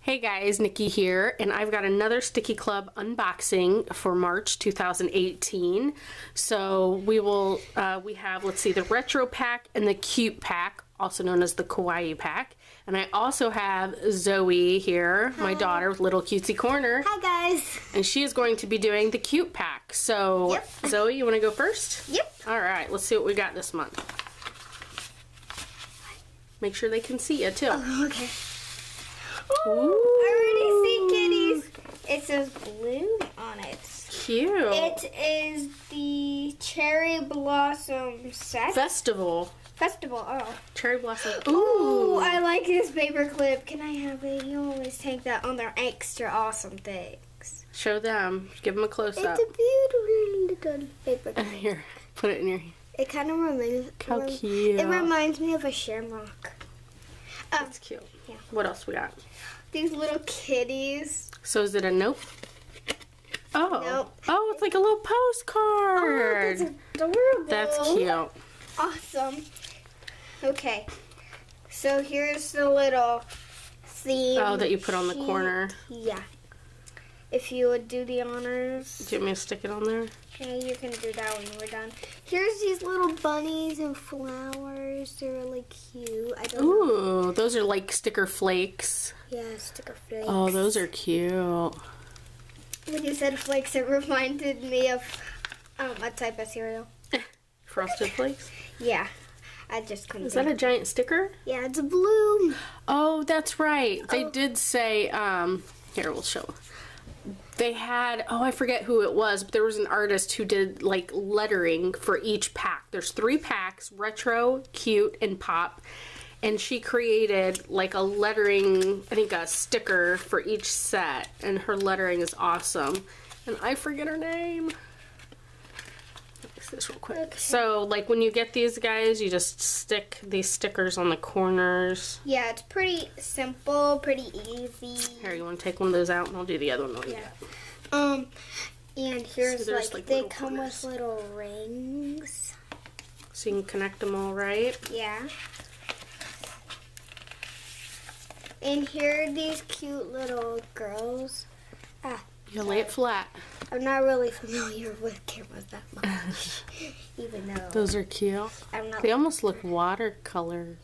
Hey guys, Nikki here, and I've got another Stickii Club unboxing for March 2018. So we have, let's see, the retro pack and the cute pack, also known as the kawaii pack. And I also have Zoe here, my daughter, with Little Cutesy Corner. Hi guys. And she is going to be doing the cute pack. So Yep. Zoe, you want to go first? Yep. All right, let's see what we got this month. Make sure they can see you too. Oh, okay. Ooh. I already see kitties. It says blue on it. Cute. It is the Cherry Blossom set. Festival. Oh. Cherry Blossom. Ooh, I like this paper clip. Can I have it? You always take that on their extra awesome things. Show them. Give them a close up. It's a beautiful little paper clip. Here, put it in your. It kind of reminds. How cute. It reminds me of a shamrock. That's cute. Yeah. What else we got? These little kitties. So is it a note? Oh. Nope. Oh, it's like a little postcard. Oh, that's adorable. That's cute. Awesome. Okay. So here's the little theme. Oh, that you put on the sheet. corner. Yeah. If you would do the honors. Do you want me to stick it on there? Okay, you can do that when we're done. Here's these little bunnies and flowers. They're really cute. I don't know. Ooh, those are like sticker flakes. Yeah, sticker flakes. Oh, those are cute. When you said flakes, it reminded me of a type of cereal. Frosted Flakes? Yeah. I just couldn't. Is that a giant sticker? Yeah, it's a blue. Oh, that's right. They did say, here, we'll show. They had, oh, I forget who it was, but there was an artist who did like lettering for each pack. There's 3 packs, retro, cute, and pop. And she created like a lettering, I think a sticker for each set. And her lettering is awesome. And I forget her name. This real quick. Okay. So like when you get these guys, you just stick these stickers on the corners. Yeah, it's pretty simple, pretty easy. Here, you want to take one of those out and I'll do the other one. Yeah. And here's so like they come with little rings. So you can connect them all right. Yeah. And here are these cute little girls. You lay it flat. I'm not really familiar with cameras that much, even though those are cute. They almost look watercolor.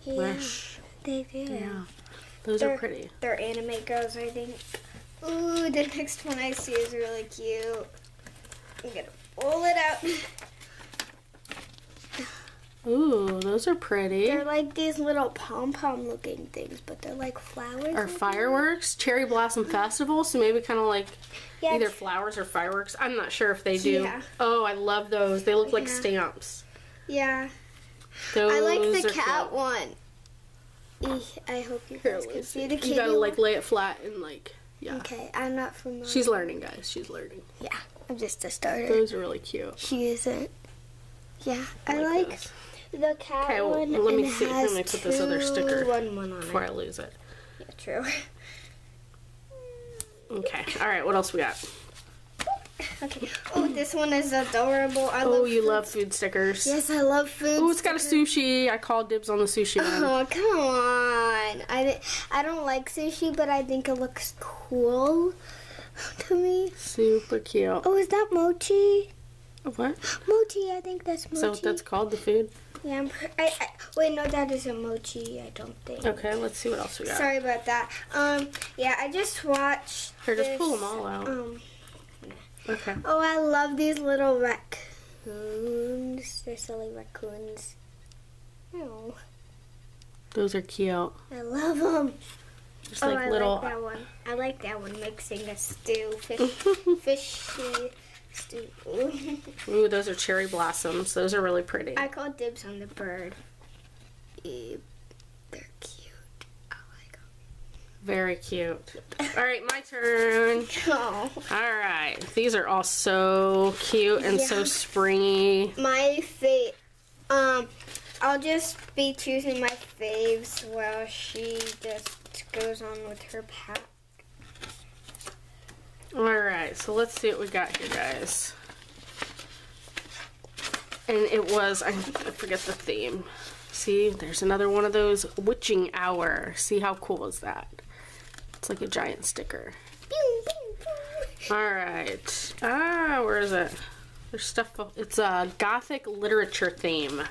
Yeah, they do. Yeah, those are pretty. They're anime girls, I think. Ooh, the next one I see is really cute. I'm gonna pull it out. Ooh, those are pretty. They're like these little pom-pom looking things, but they're like flowers. Or fireworks. Cherry Blossom Festival, so maybe kind of like either flowers or fireworks. I'm not sure if they do. Yeah. Oh, I love those. They look like stamps. Yeah. Those I like the are cat cute. one. I hope you guys can see the kitty. You gotta like lay it flat and like, yeah. Okay, I'm not familiar. She's learning, guys. She's learning. Yeah, I'm just a starter. Those are really cute. She isn't. Yeah, I like the cat okay, well, one. let me and see. Let me put this other sticker one on before it. I lose it. Yeah, true. Okay. All right. What else we got? Okay. Oh, this one is adorable. I love you love food stickers. Yes, I love food. Oh, it's got a sushi. I called dibs on the sushi one. Oh, come on. I don't like sushi, but I think it looks cool to me. Super cute. Oh, is that mochi? What? Mochi, I think that's mochi. Is that what that's called, the food? Yeah, wait, no, that isn't mochi, I don't think. Okay, let's see what else we got. Sorry about that. Yeah, I just watched Here, just pull them all out. Okay. Oh, I love these little raccoons. They're silly raccoons. Oh. Those are cute. I love them. Just like little. I like that one. I like that one, mixing a stew, fishy stew. Ooh, those are cherry blossoms. Those are really pretty. I call dibs on the bird. They're cute. I like them. Very cute. All right, my turn. Oh. All right. These are all so cute and so springy. My I'll just be choosing my faves while she just goes on with her pack. All right, so let's see what we got here, guys. And it was, I forget the theme. See, there's another one of those witching hour. See how cool is that? It's like a giant sticker. Alright. Where is it? There's stuff. It's a Gothic Literature theme,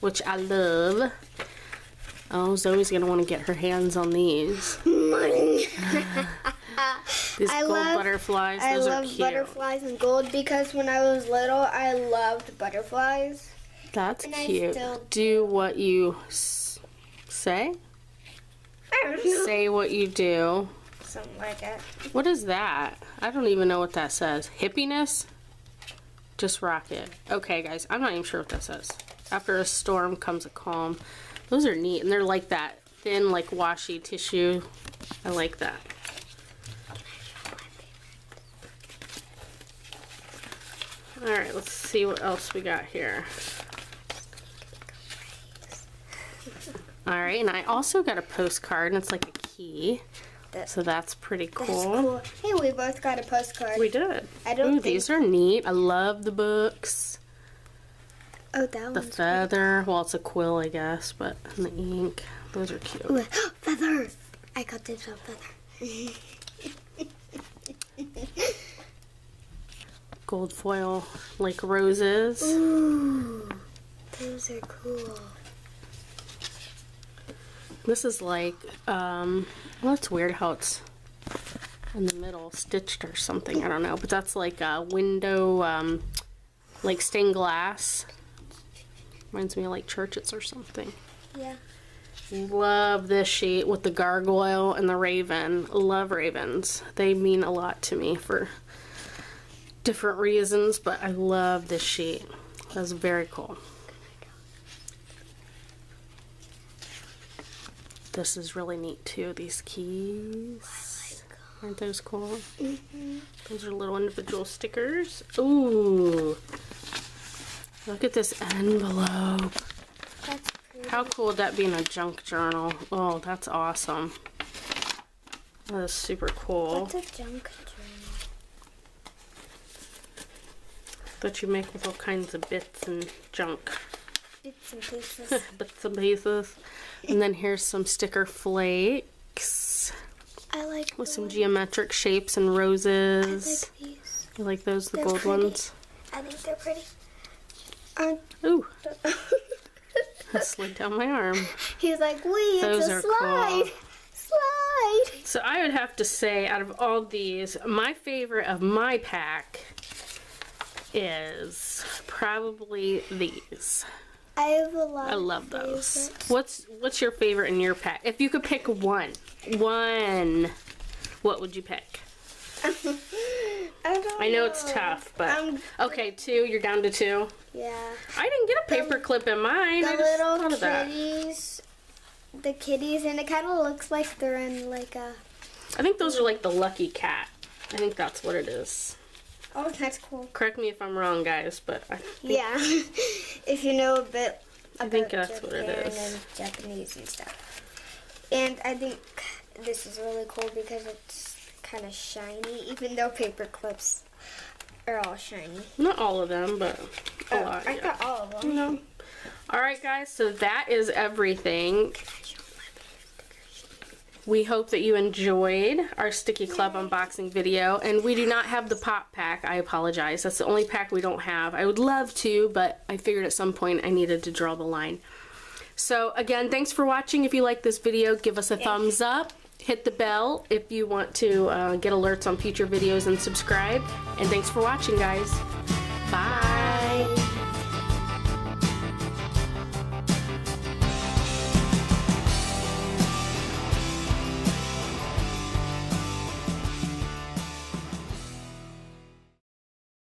which I love. Oh, Zoe's gonna want to get her hands on these. These gold butterflies. Those are cute. I love butterflies and gold because when I was little, I loved butterflies. That's cute. Do what you say? I don't know. Say what you do. Something like that. What is that? I don't even know what that says. Hippiness? Just rock it. Okay, guys, I'm not even sure what that says. After a storm comes a calm. Those are neat, and they're like that thin, like washi tissue. I like that. Alright, let's see what else we got here. Alright, and I also got a postcard, and it's like a key. So that's pretty cool. That's cool. Hey, we both got a postcard. We did. Ooh, these are neat. I love the books. Oh, that one's the feather. Well, it's a quill, I guess, but and the ink. Those are cute. Ooh, feather. I got this on feather. Gold foil, like roses. Ooh, those are cool. This is like, well, it's weird how it's in the middle, stitched or something. I don't know, but that's like a window, like stained glass. Reminds me of like churches or something. Yeah. Love this sheet with the gargoyle and the raven. Love ravens. They mean a lot to me for different reasons, but I love this sheet. That's very cool. This is really neat too, these keys. Aren't those cool? Mm-hmm. Those are little individual stickers. Ooh. Look at this envelope. That's pretty. How cool would that be in a junk journal? Oh, that's awesome. That is super cool. What's a junk journal? That you make with all kinds of bits and junk. Bits and pieces. Bits and pieces. And then here's some sticker flakes. I like with some geometric shapes and roses. I like these. You like those, the They're gold pretty. ones? I think they're pretty. Ooh. That slid down my arm. He's like, wait, those it's a are slide. cool. Slide. So I would have to say, out of all these, my favorite of my pack is probably these. I have a lot. I love those. Favorites. What's your favorite in your pack? If you could pick one, what would you pick? I know it's tough, but okay, 2. You're down to 2. Yeah. I didn't get a paper clip in mine. The little kitties, the kitties, and it kind of looks like they're in like a. I think those are like the lucky cat. I think that's what it is. Oh, that's cool. Correct me if I'm wrong, guys, but I think, yeah, if you know a bit I about think that's Japan what it is. and Japanese and stuff. And I think this is really cool because it's kind of shiny, even though paper clips are all shiny. Not all of them, but a lot. I got all of them. No. All right, guys. So that is everything. We hope that you enjoyed our Stickii Club unboxing video, and we do not have the pop pack. I apologize. That's the only pack we don't have. I would love to, but I figured at some point I needed to draw the line. So again, thanks for watching. If you like this video, give us a thumbs up. Hit the bell if you want to get alerts on future videos, and subscribe. And thanks for watching, guys. Bye.